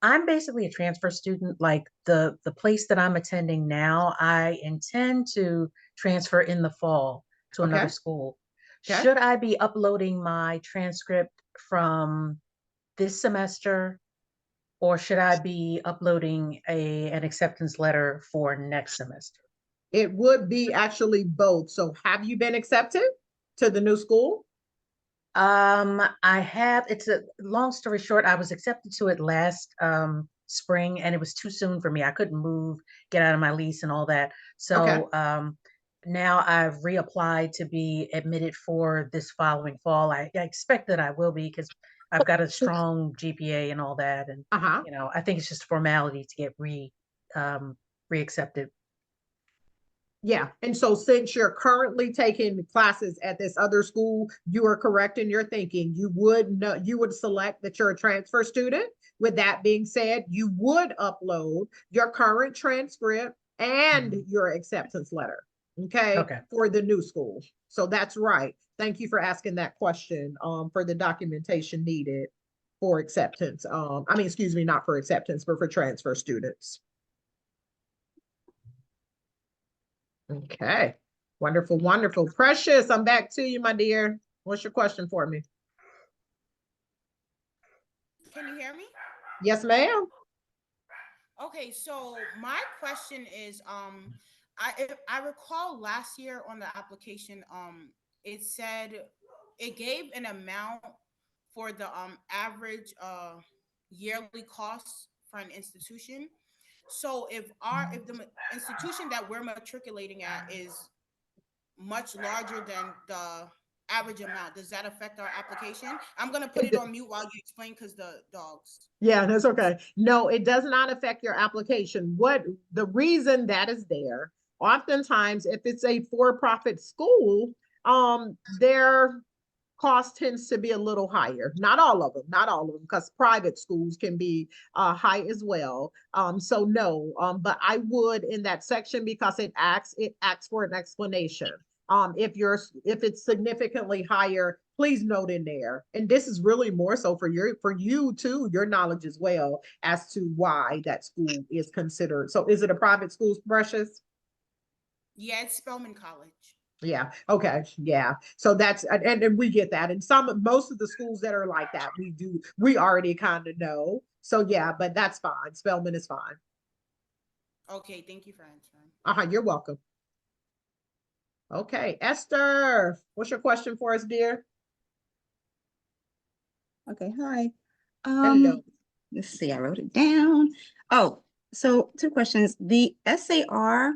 S8: I'm basically a transfer student, like the place that I'm attending now, I intend to transfer in the fall to another
S1: Okay.
S8: school.
S1: Okay.
S8: Should I be uploading my transcript from this semester, or should I be uploading an acceptance letter for next semester?
S1: It would be actually both. So have you been accepted to the new school?
S8: I have. It's a long story short, I was accepted to it last spring, and it was too soon for me. I couldn't move, get out of my lease and all that. So now I've reapplied to be admitted for this following fall. I expect that I will be, because I've got a strong GPA and all that. And you know, I think it's just a formality to get reaccepted.
S1: Yeah, and so since you're currently taking classes at this other school, you are correct in your thinking. You would select that you're a transfer student. With that being said, you would upload your current transcript and your acceptance letter, okay, for the new school. So that's right. Thank you for asking that question for the documentation needed for acceptance. I mean, excuse me, not for acceptance, but for transfer students. Okay. Wonderful, wonderful. Precious, I'm back to you, my dear. What's your question for me?
S9: Can you hear me?
S1: Yes, ma'am.
S9: Okay, so my question is, if I recall last year on the application, it said it gave an amount for the average yearly costs for an institution. So if the institution that we're matriculating at is much larger than the average amount, does that affect our application? I'm gonna put it on mute while you explain, because the dogs.
S1: Yeah, that's okay. No, it does not affect your application. What the reason that is there, oftentimes, if it's a for-profit school, their cost tends to be a little higher. Not all of them, because private schools can be high as well. So no, but I would in that section, because it asks for an explanation. If it's significantly higher, please note in there. And this is really more so for you too, your knowledge as well as to why that school is considered. So is it a private school, Precious?
S9: Yeah, it's Spelman College.
S1: Yeah. Okay. Yeah. So that's, and we get that. And most of the schools that are like that, we already kind of know. So yeah, but that's fine. Spelman is fine.
S9: Okay. Thank you for answering.
S1: You're welcome. Okay. Esther, what's your question for us, dear?
S16: Okay. Hi.
S1: Hello.
S16: Let's see. I wrote it down. Oh, so 2 questions. The SAR,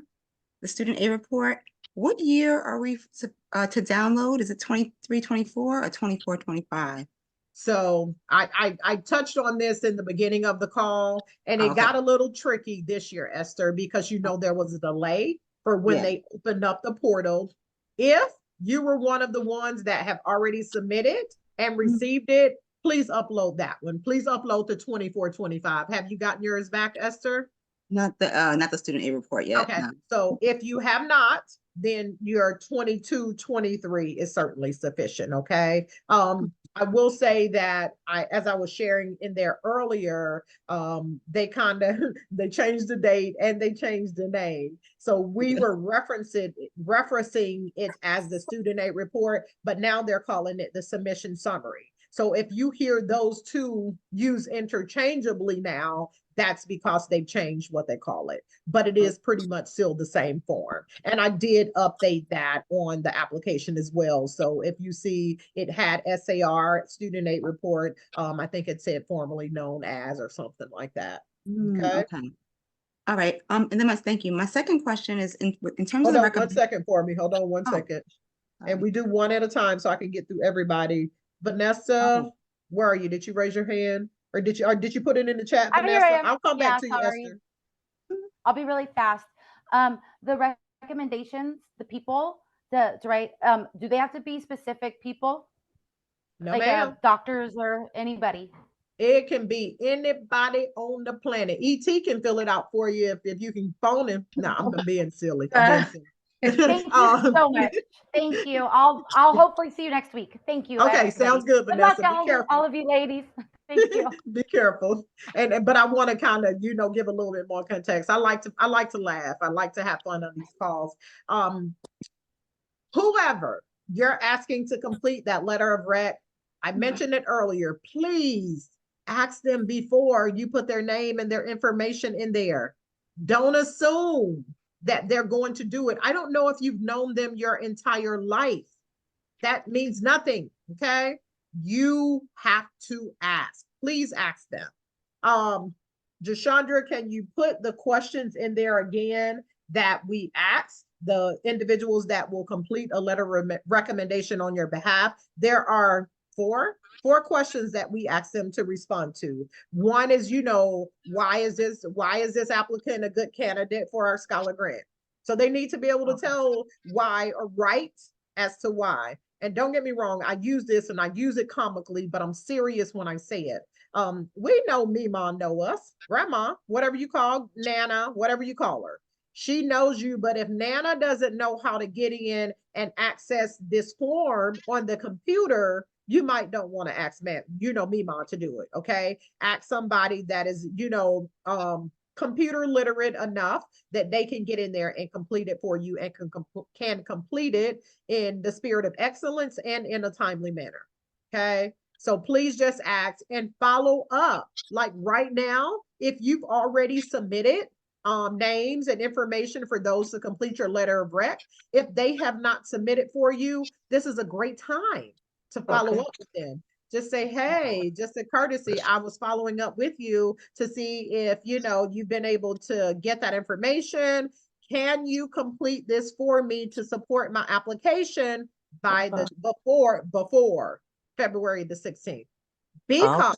S16: the student aid report, what year are we to download? Is it 23, 24 or 24, 25?
S1: So I touched on this in the beginning of the call, and it got a little tricky this year, Esther, because there was a delay for when they opened up the portal. If you were one of the ones that have already submitted and received it, please upload that one. Please upload the 24, 25. Have you gotten yours back, Esther?
S16: Not the student aid report yet.
S1: Okay.
S16: No.
S1: So if you have not, then your 22, 23 is certainly sufficient. Okay. I will say that as I was sharing in there earlier, they they changed the date and they changed the name. So we were referencing it as the student aid report, but now they're calling it the submission summary. So if you hear those two used interchangeably now, that's because they've changed what they call it, but it is pretty much still the same form. And I did update that on the application as well. So if you see it had SAR, student aid report, I think it said formerly known as or something like that. Okay.
S16: Okay. All right. And then thank you. My second question is in terms
S1: Hold
S16: of
S1: on 1 second for me. Hold on 1 second.
S16: Sorry.
S1: And we do one at a time so I can get through everybody Vanessa, where are you? Did you raise your hand? Or did you put it in the chat,
S5: Here I
S1: Vanessa?
S5: am.
S1: I'll come back
S5: Yeah,
S1: to you,
S5: sorry.
S1: Esther.
S5: I'll be really fast. The recommendations, the people to write, do they have to be specific people?
S1: No,
S5: Like
S1: ma'am.
S5: doctors or anybody?
S1: It can be anybody on the planet. ET can fill it out for you if you can phone him. No, I'm being silly. I'm being silly.
S5: Thank you so much. Thank you. I'll hopefully see you next week. Thank you.
S1: Okay,
S5: everybody.
S1: sounds good,
S5: Good luck,
S1: Vanessa. Be careful.
S5: all of you ladies. Thank you.
S1: Be careful. But I want to kind of, give a little bit more context. I like to laugh. I like to have fun on these calls. Whoever you're asking to complete that letter of rec, I mentioned it earlier, please ask them before you put their name and their information in there. Don't assume that they're going to do it. I don't know if you've known them your entire life. That means nothing, okay? You have to ask. Please ask them. Jashandra, can you put the questions in there again that we asked the individuals that will complete a letter of recommendation on your behalf? There are four questions that we ask them to respond to. One is, why is this applicant a good candidate for our scholar grant? So they need to be able to tell why or write as to why. And don't get me wrong, I use this and I use it comically, but I'm serious when I say it. We know Mima know us, grandma, whatever you call Nana, whatever you call her. She knows you, but if Nana doesn't know how to get in and access this form on the computer, you might don't want to ask Mima to do it, okay? Ask somebody that is, computer literate enough that they can get in there and complete it for you and can complete it in the spirit of excellence and in a timely manner, okay? So please just ask and follow up. Like right now, if you've already submitted names and information for those to complete your letter of rec, if they have not submitted for you, this is a great time to follow up with them. Just say, hey, just a courtesy, I was following up with you to see if, you've been able to get that information. Can you complete this for me to support my application by the before February the 16th? Because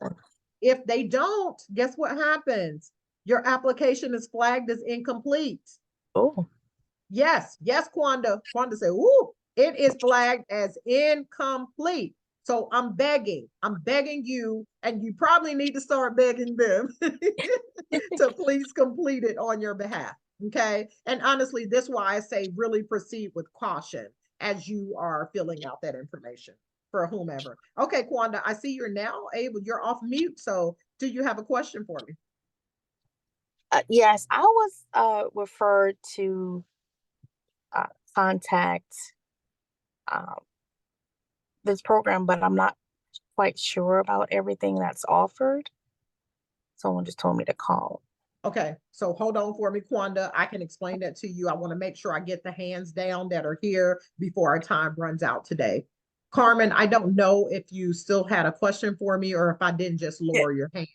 S1: if they don't, guess what happens? Your application is flagged as incomplete.
S17: Oh.
S1: Yes, Kwanda. Kwanda said, ooh, it is flagged as incomplete. So I'm begging you, and you probably need to start begging them to please complete it on your behalf, okay? And honestly, this is why I say really proceed with caution as you are filling out that information for whomever. Okay, Kwanda, I see you're now able, you're off mute, so do you have a question for me?
S17: Yes, I was referred to contact this program, but I'm not quite sure about everything that's offered. Someone just told me to call.
S1: Okay, so hold on for me, Kwanda. I can explain that to you. I want to make sure I get the hands down that are here before our time runs out today. Carmen, I don't know if you still had a question for me or if I didn't just lower your hand.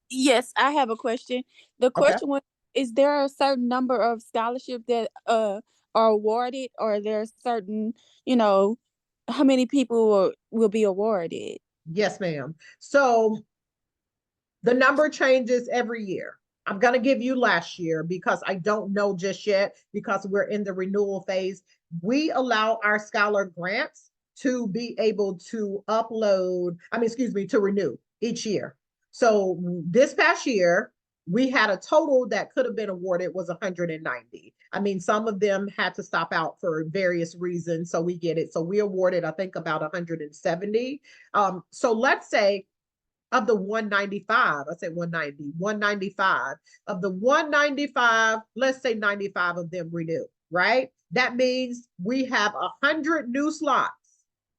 S12: Yes, I have a question. The question was, is there a certain number of scholarships that are awarded, or are there certain, how many people will be awarded?
S1: Yes, ma'am. So the number changes every year. I'm going to give you last year because I don't know just yet because we're in the renewal phase. We allow our scholar grants to be able to to renew each year. So this past year, we had a total that could have been awarded was 190. I mean, some of them had to stop out for various reasons, so we get it. So we awarded, I think, about 170. So let's say of the 195, I said 195 of the 195, let's say 95 of them renew, right? That means we have 100 new slots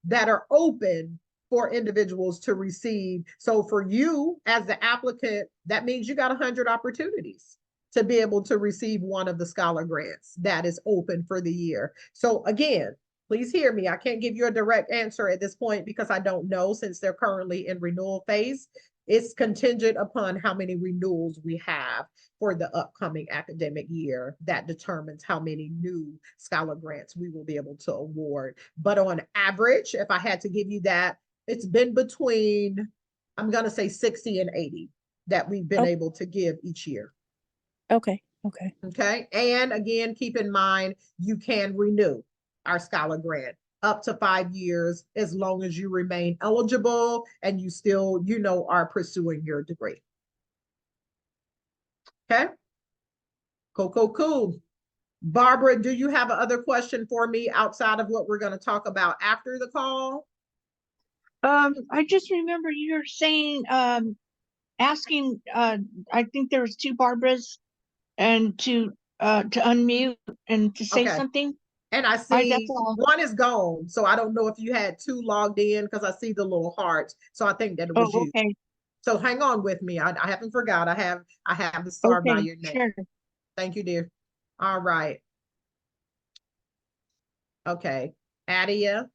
S1: that are open for individuals to receive. So for you as the applicant, that means you got 100 opportunities to be able to receive one of the scholar grants that is open for the year. So again, please hear me. I can't give you a direct answer at this point because I don't know since they're currently in renewal phase. It's contingent upon how many renewals we have for the upcoming academic year. That determines how many new scholar grants we will be able to award. But on average, if I had to give you that, it's been between, I'm gonna say 60 and 80 that we've been
S12: Oh.
S1: able to give each year.
S12: Okay. Okay.
S1: Okay. And again, keep in mind, you can renew our scholar grant up to 5 years as long as you remain eligible and you still, are pursuing your degree. Okay. Cool. Barbara, do you have another question for me outside of what we're going to talk about after the call?
S10: I just remember you were saying, asking, I think there was two Barbaras, and to unmute and to say something.
S1: And I see one is gone, so I don't know if you had two logged in because I see the little hearts. So I think that it was you.
S10: Okay.
S1: So hang on with me. I haven't forgot. I have the star by your name.
S10: Sure.
S1: Thank you, dear. All right. Okay. Adia,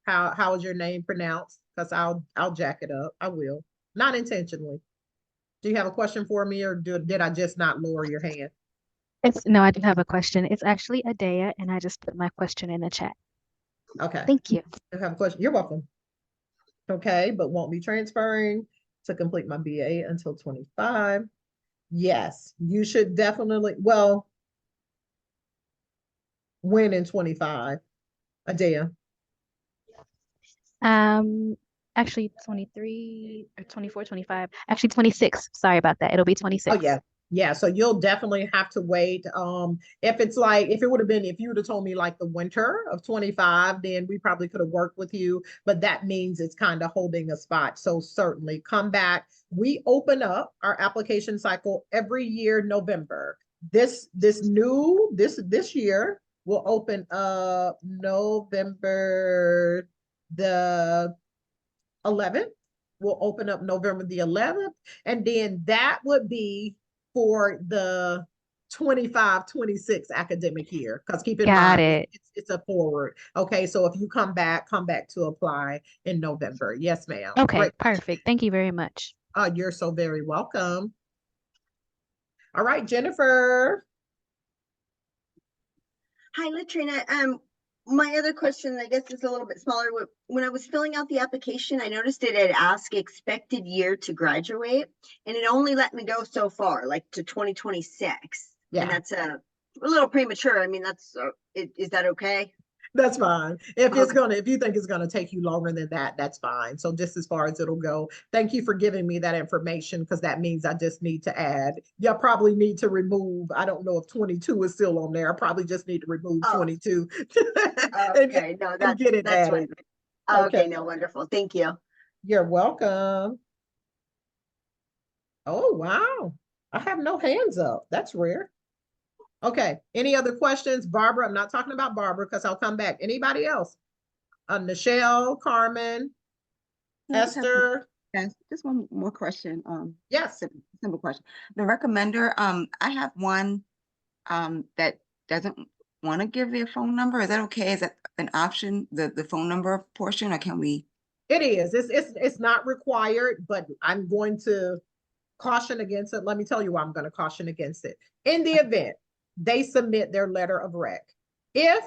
S1: how is your name pronounced? Because I'll jack it up. I will. Not intentionally. Do you have a question for me, or did I just not lower your hand?
S15: No, I do have a question. It's actually Adea, and I just put my question in the chat.
S1: Okay.
S15: Thank you.
S1: You have a question? You're welcome. Okay, but won't be transferring to complete my BA until 25. Yes, you should definitely, well, when in 25? Adea.
S15: Actually 23 or 24, 25, actually 26. Sorry about that. It'll be 26.
S1: Oh yeah. Yeah, so you'll definitely have to wait. If it's like, if you would have told me like the winter of 25, then we probably could have worked with you, but that means it's kind of holding a spot. So certainly come back. We open up our application cycle every year, November. This year will open up November the 11th. We'll open up November the 11th, and then that would be for the 25-26 academic year. Because keep in mind, it's a forward. Okay, so if you come back to apply in November. Yes, ma'am.
S15: Okay,
S1: Great.
S15: perfect. Thank you very much.
S1: You're so very welcome. All right, Jennifer.
S4: Hi, Latrina. My other question, I guess, is a little bit smaller. When I was filling out the application, I noticed it had asked expected year to graduate, and it only let me go so far, like to 2026.
S1: Yeah.
S4: And that's a little premature. I mean, is that okay?
S1: That's fine. If you think it's gonna take you longer than that, that's fine. So just as far as it'll go. Thank you for giving me that information, because that means I just need to add. You probably need to remove. I don't know if 22 is still on there. I probably just need to remove 22.
S4: Okay, no,
S1: and get it
S4: that's
S1: added.
S4: right. Okay, no, wonderful. Thank you.
S1: You're welcome. Oh wow, I have no hands up. That's rare. Okay, any other questions? Barbara, I'm not talking about Barbara because I'll come back. Anybody else? Michelle, Carmen, Esther?
S16: Yes, just one more question.
S1: Yes.
S16: Simple question. The recommender, I have one that doesn't want to give their phone number. Is that okay? Is that an option, the phone number portion, or can we?
S1: It is. It's not required, but I'm going to caution against it. Let me tell you why I'm going to caution against it. In the event they submit their letter of rec, if,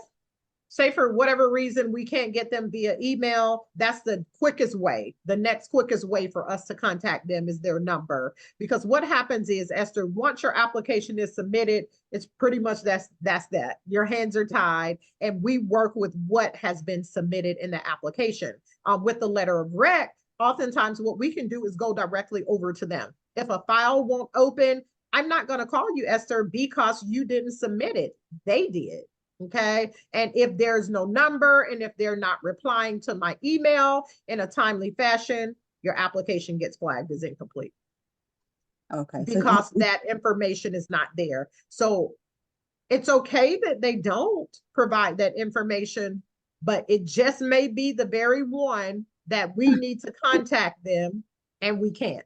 S1: say for whatever reason we can't get them via email, that's the quickest way. The next quickest way for us to contact them is their number. Because what happens is, Esther, once your application is submitted, it's pretty much that's that. Your hands are tied, and we work with what has been submitted in the application. With the letter of rec, oftentimes what we can do is go directly over to them. If a file won't open, I'm not going to call you, Esther, because you didn't submit it. They did. Okay. And if there's no number, and if they're not replying to my email in a timely fashion, your application gets flagged as incomplete.
S16: Okay.
S1: Because that information is not there. So it's okay that they don't provide that information, but it just may be the very one that we need to contact them and we can't.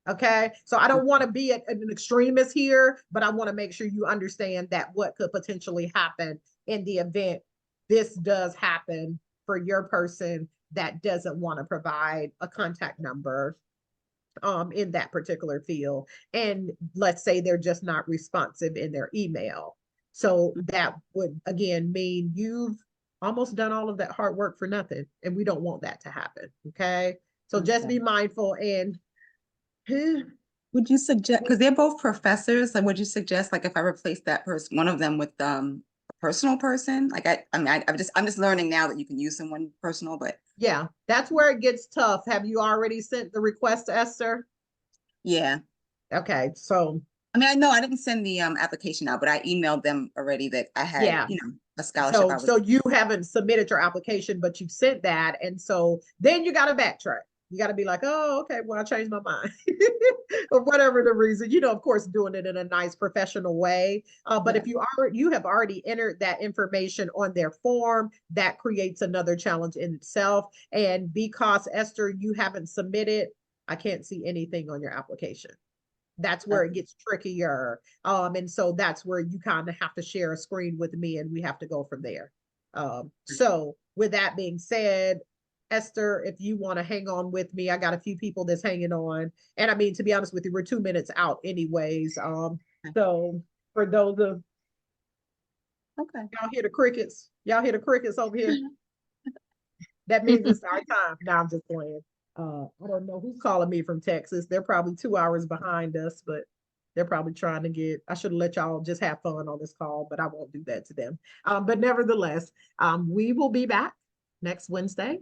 S1: Okay, so I don't want to be an extremist here, but I want to make sure you understand that what could potentially happen in the event this does happen for your person that doesn't want to provide a contact number in that particular field. And let's say they're just not responsive in their email. So that would again mean you've almost done all of that hard work for nothing. And we don't want that to happen. Okay. So just be mindful. And
S16: would you suggest, because they're both professors, like would you suggest like if I replace that person, one of them with a personal person? Like I'm just learning now that you can use someone personal, but
S1: yeah, that's where it gets tough. Have you already sent the request to Esther?
S16: Yeah.
S1: Okay, so
S16: I mean, I know I didn't send the application out, but I emailed them already that I had,
S1: yeah,
S16: you know, a scholarship.
S1: so you haven't submitted your application, but you sent that, and so then you got to backtrack. You got to be like, oh, okay, well, I changed my mind, or whatever the reason. You know, of course, doing it in a nice, professional way. But if you have already entered that information on their form, that creates another challenge in itself. And because Esther, you haven't submitted, I can't see anything on your application. That's where it gets trickier. And so that's where you kind of have to share a screen with me and we have to go from there. So with that being said, Esther, if you want to hang on with me, I got a few people that's hanging on. And I mean, to be honest with you, we're 2 minutes out anyways. So for those of, y'all hear the crickets? Y'all hear the crickets over here? That means it's our time. Now I'm just playing. I don't know who's calling me from Texas. They're probably 2 hours behind us, but they're probably trying to get, I should have let y'all just have fun on this call, but I won't do that to them. But nevertheless, we will be back next Wednesday.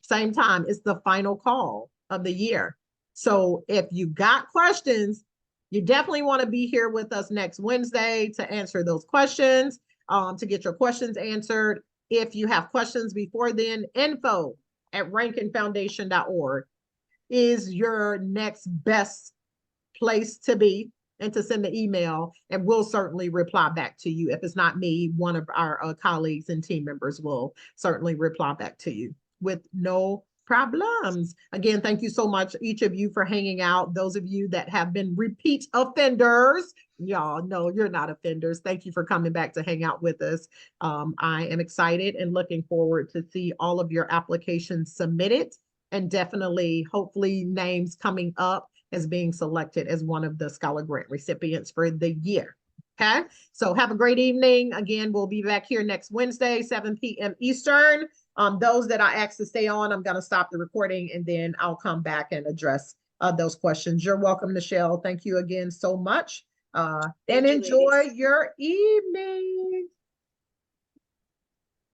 S1: Same time. It's the final call of the year. So if you got questions, you definitely want to be here with us next Wednesday to answer those questions, to get your questions answered. If you have questions before then, info@rankinfoundation.org is your next best place to be and to send the email, and we'll certainly reply back to you. If it's not me, one of our colleagues and team members will certainly reply back to you with no problems. Again, thank you so much, each of you, for hanging out. Those of you that have been repeat offenders, y'all know you're not offenders. Thank you for coming back to hang out with us. I am excited and looking forward to see all of your applications submitted, and definitely, hopefully, names coming up as being selected as one of the Scholar Grant recipients for the year. Okay, so have a great evening. Again, we'll be back here next Wednesday, 7 p.m. Eastern. Those that I asked to stay on, I'm going to stop the recording and then I'll come back and address those questions. You're welcome, Michelle. Thank you again so much. And enjoy your evening.